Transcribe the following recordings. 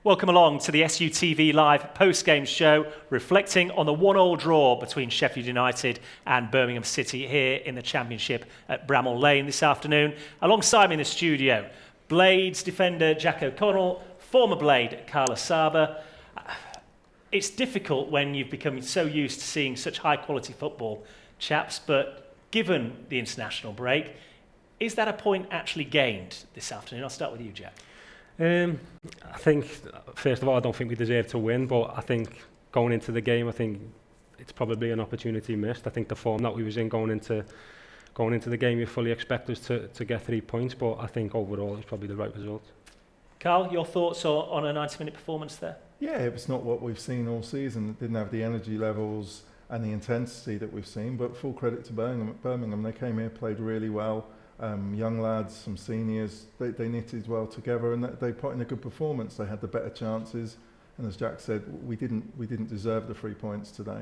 Welcome along to the SUTV Live post-game show, reflecting on the 1-1 draw between Sheffield United and Birmingham City here in the Championship at Bramall Lane this afternoon. Alongside me in the studio, Blades defender Jack O'Connell, former Blade Carl Asaba. It's difficult when you've become so used to seeing such high-quality football, chaps, but given the international break, is that a point actually gained this afternoon? I'll start with you, Jack. I think, first of all, I don't think we deserve to win, but I think going into the game, I think it's probably an opportunity missed. I think the form that we was in going into the game, you fully expect us to get 3 points, but I think overall it's probably the right result. Carl, your thoughts on a 90-minute performance there? Yeah, it's not what we've seen all season. It didn't have the energy levels and the intensity that we've seen, but full credit to Birmingham. They came here, played really well. Young lads, some seniors, they knitted well together and they put in a good performance. They had the better chances, and as Jack said, we didn't deserve the 3 points today.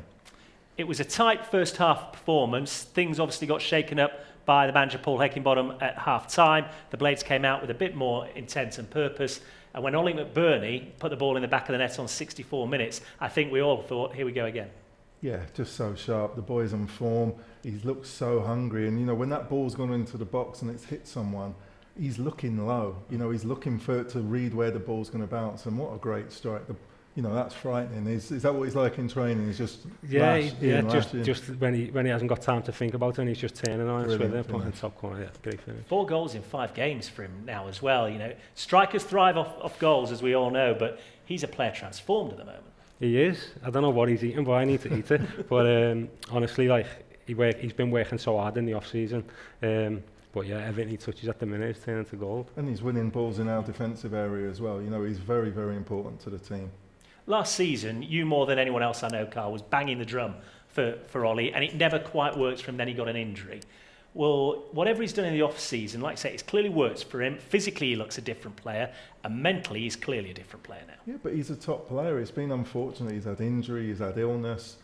It was a tight first half performance. Things obviously got shaken up by the manager Paul Heckingbottom at half time. The Blades came out with a bit more intent and purpose, and when Ollie McBurnie put the ball in the back of the net on 64 minutes, I think we all thought, here we go again. Yeah, just so sharp. The boy's on form. He looks so hungry. And, you know, when that ball's gone into the box and it's hit someone, he's looking low. You know, he's looking to read where the ball's going to bounce. And what a great strike. You know, that's frightening. Is that what he's like in training? He's just just when he hasn't got time to think about it and he's just turning on it with it, putting top corner. Yeah, great finish. 4 goals in 5 games for him now as well. You know, strikers thrive off goals, as we all know, but he's a player transformed at the moment. He is. I don't know what he's eating, but I need to eat it. But honestly, like he's been working so hard in the off-season. But yeah, everything he touches at the minute is turning to gold. And he's winning balls in our defensive area as well. You know, he's very, very important to the team. Last season, you more than anyone else I know, Carl, was banging the drum for Ollie, and it never quite worked for him. Then he got an injury. Well, whatever he's done in the off-season, like I say, it's clearly works for him. Physically, he looks a different player, and mentally, he's clearly a different player now. Yeah, but he's a top player. It's been unfortunate. He's had injury, he's had illness.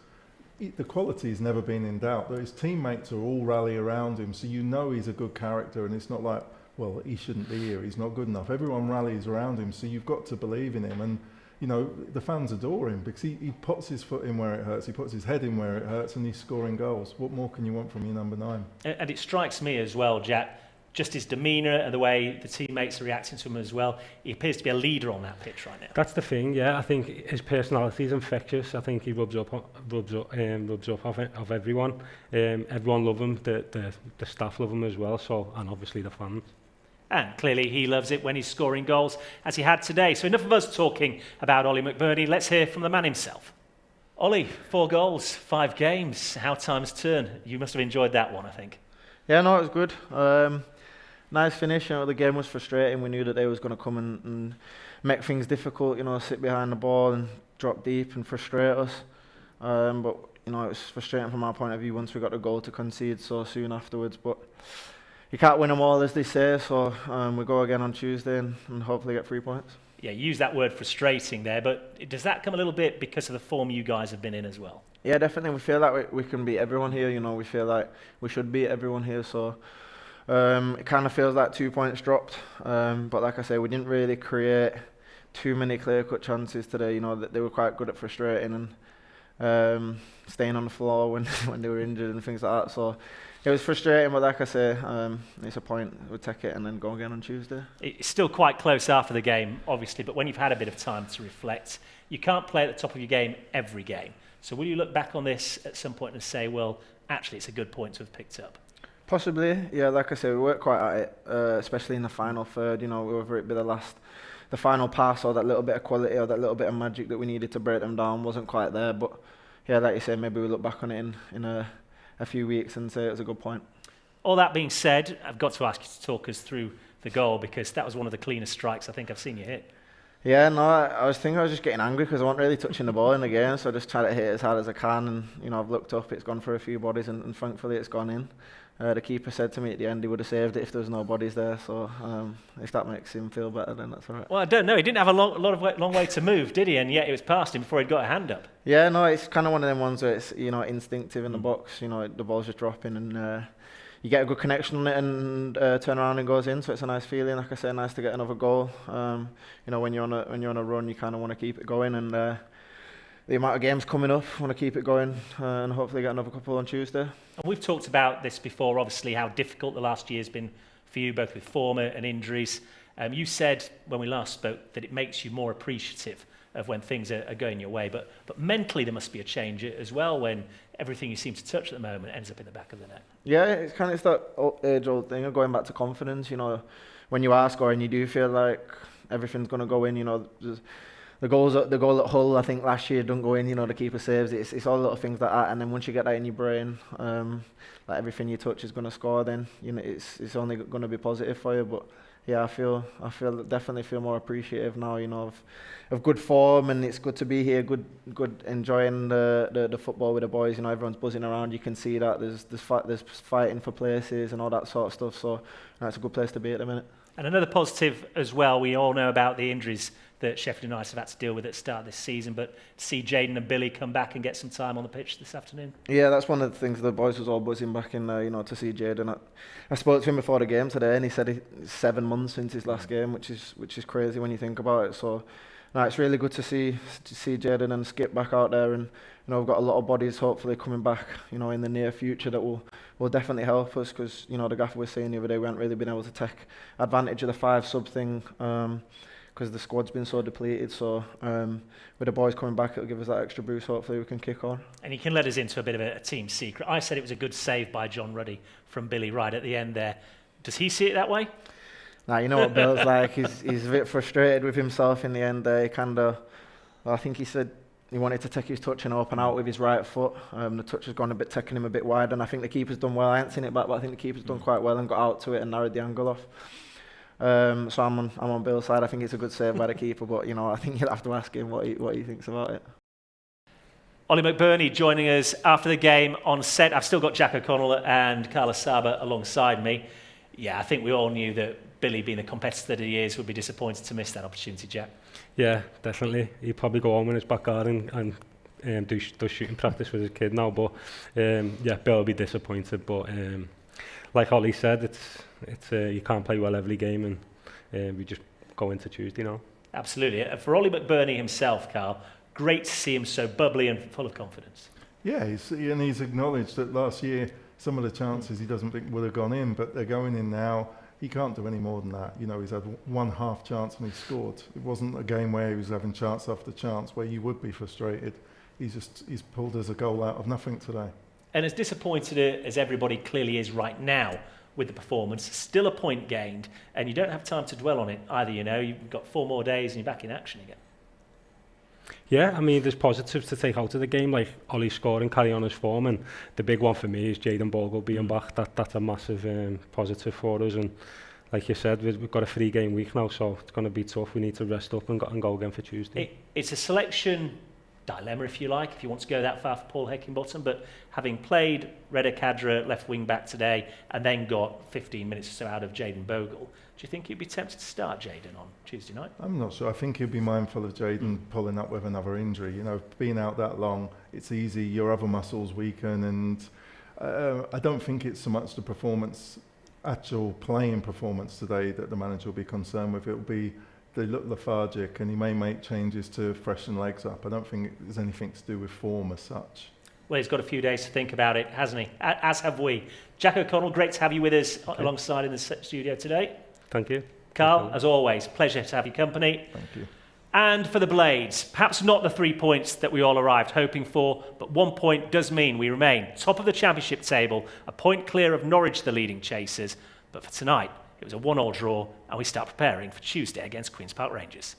The quality's never been in doubt. His teammates are all rally around him, so you know he's a good character, and it's not like, well, he shouldn't be here, he's not good enough. Everyone rallies around him, so you've got to believe in him. And you know, the fans adore him because he puts his foot in where it hurts, he puts his head in where it hurts, and he's scoring goals. What more can you want from your number 9? And it strikes me as well, Jack, just his demeanour and the way the teammates are reacting to him as well. He appears to be a leader on that pitch right now. That's the thing, yeah. I think his personality is infectious. I think he rubs off of everyone. Everyone love him. The staff love him as well. So, and obviously the fans. And clearly he loves it when he's scoring goals, as he had today. So enough of us talking about Ollie McBurnie. Let's hear from the man himself. Ollie, 4 goals, 5 games. How times turn. You must have enjoyed that one, I think. Yeah, no, it was good. Nice finish. You know, the game was frustrating. We knew that they was going to come and make things difficult. You know, sit behind the ball and drop deep and frustrate us. But you know, it was frustrating from our point of view once we got the goal to concede so soon afterwards. But you can't win them all, as they say, so we go again on Tuesday and hopefully get 3 points. Yeah, you use that word frustrating there, but does that come a little bit because of the form you guys have been in as well? Yeah, definitely. We feel like we can beat everyone here, you know, we feel like we should beat everyone here, so it kind of feels like 2 points dropped. But like I say, we didn't really create too many clear-cut chances today, you know, that they were quite good at frustrating and staying on the floor when they were injured and things like that, so it was frustrating, but like I say, it's a point. We'll take it and then go again on Tuesday. It's still quite close after the game, obviously, but when you've had a bit of time to reflect, you can't play at the top of your game every game. So will you look back on this at some point and say, well, actually, it's a good point to have picked up? Possibly, yeah. Like I say, we worked quite at it, especially in the final third. You know, whether it be the final pass or that little bit of quality or that little bit of magic that we needed to break them down wasn't quite there. But yeah, like you say, maybe we look back on it in a few weeks and say it was a good point. All that being said, I've got to ask you to talk us through the goal because that was one of the cleanest strikes I think I've seen you hit. Yeah, no, I was just getting angry because I wasn't really touching the ball in the game, so I just tried to hit it as hard as I can, and you know, I've looked up, it's gone for a few bodies, and thankfully it's gone in. The keeper said to me at the end he would have saved it if there was no bodies there, so if that makes him feel better, then that's all right. Well, I don't know, he didn't have a long way to move, did he? And yet it was past him before he'd got a hand up. Yeah, no, it's kind of one of them ones where it's, you know, instinctive in the box, you know, the ball's just dropping, and you get a good connection on it and turn around and goes in. So it's a nice feeling. Like I say, nice to get another goal. When you're on a run, you kind of want to keep it going. And the amount of games coming up, want to keep it going and hopefully get another couple on Tuesday. And we've talked about this before, obviously, how difficult the last year's been for you, both with form and injuries. You said when we last spoke that it makes you more appreciative of when things are going your way. But mentally, there must be a change as well when everything you seem to touch at the moment ends up in the back of the net. Yeah, it's that age-old thing of going back to confidence. When you are scoring, you do feel like everything's going to go in. The goal at Hull, I think last year didn't go in. The keeper saves. It's all little things like that. And then once you get that in your brain, like everything you touch is going to score. Then it's only going to be positive for you. But yeah, I definitely feel more appreciative now. Of good form, and it's good to be here. Good enjoying the football with the boys. Everyone's buzzing around. You can see that there's fighting for places and all that sort of stuff. So it's a good place to be at the minute. And another positive as well, we all know about the injuries that Sheffield United have had to deal with at the start of this season, but to see Jayden and Billy come back and get some time on the pitch this afternoon. Yeah, that's one of the things the boys was all buzzing back in there, to see Jayden. I spoke to him before the game today, and he said it's 7 months since his last game, which is crazy when you think about it. So no, it's really good to see Jayden and Skip back out there, and we've got a lot of bodies hopefully coming back, in the near future that will definitely help us, because the gaffer was saying the other day we haven't really been able to take advantage of the 5 sub thing. Because the squad's been so depleted, so with the boys coming back, it'll give us that extra boost. Hopefully we can kick on. And you can let us into a bit of a team secret. I said it was a good save by John Ruddy from Billy right at the end there. Does he see it that way? Nah, you know what Bill's like. He's a bit frustrated with himself in the end there. I think he said he wanted to take his touch and open out with his right foot. The touch has gone taking him a bit wide, and I think the keeper's done well. I haven't seen it back, but I think the keeper's done quite well and got out to it and narrowed the angle off. So I'm on Bill's side. I think it's a good save by the keeper, but I think you'll have to ask him what he thinks about it. Ollie McBurnie joining us after the game on set. I've still got Jack O'Connell and Carl Asaba alongside me. Yeah, I think we all knew that Billy, being the competitor that he is, would be disappointed to miss that opportunity, Jack. Yeah, definitely. He'd probably go home in his back garden and do shooting practice with his kid now. But Bill will be disappointed. But like Ollie said, it's you can't play well every game, and we just go into Tuesday now. Absolutely. For Oli McBurnie himself, Carl, great to see him so bubbly and full of confidence. Yeah, he's acknowledged that last year some of the chances he doesn't think would have gone in, but they're going in now. He can't do any more than that. He's had one half chance and he scored. It wasn't a game where he was having chance after chance where you would be frustrated. He's pulled us a goal out of nothing today. And as disappointed as everybody clearly is right now with the performance, still a point gained, and you don't have time to dwell on it either. You've got 4 more days and you're back in action again. Yeah, there's positives to take out of the game, like Ollie scoring, carry on his form, and the big one for me is Jayden Bogle being back. That's a massive positive for us, and like you said, we've got a 3-game week now, so it's going to be tough. We need to rest up and go again for Tuesday. It's a selection dilemma, if you like, if you want to go that far for Paul Heckingbottom, but having played Reda Khadra left wing back today and then got 15 minutes or so out of Jayden Bogle, do you think you'd be tempted to start Jayden on Tuesday night? I'm not sure. I think he'd be mindful of Jayden pulling up with another injury. Being out that long, it's easy, your other muscles weaken, and I don't think it's so much the performance, actual playing performance today that the manager will be concerned with. It'll be they look lethargic, and he may make changes to freshen legs up. I don't think there's anything to do with form as such. Well, he's got a few days to think about it, hasn't he? As have we. Jack O'Connell, great to have you with us alongside in the studio today. Thank you. Carl, as always, pleasure to have your company. Thank you. And for the Blades, perhaps not the 3 points that we all arrived hoping for, but 1 point does mean we remain top of the championship table, a point clear of Norwich, the leading chasers. But for tonight, it was a 1-1 draw, and we start preparing for Tuesday against Queen's Park Rangers.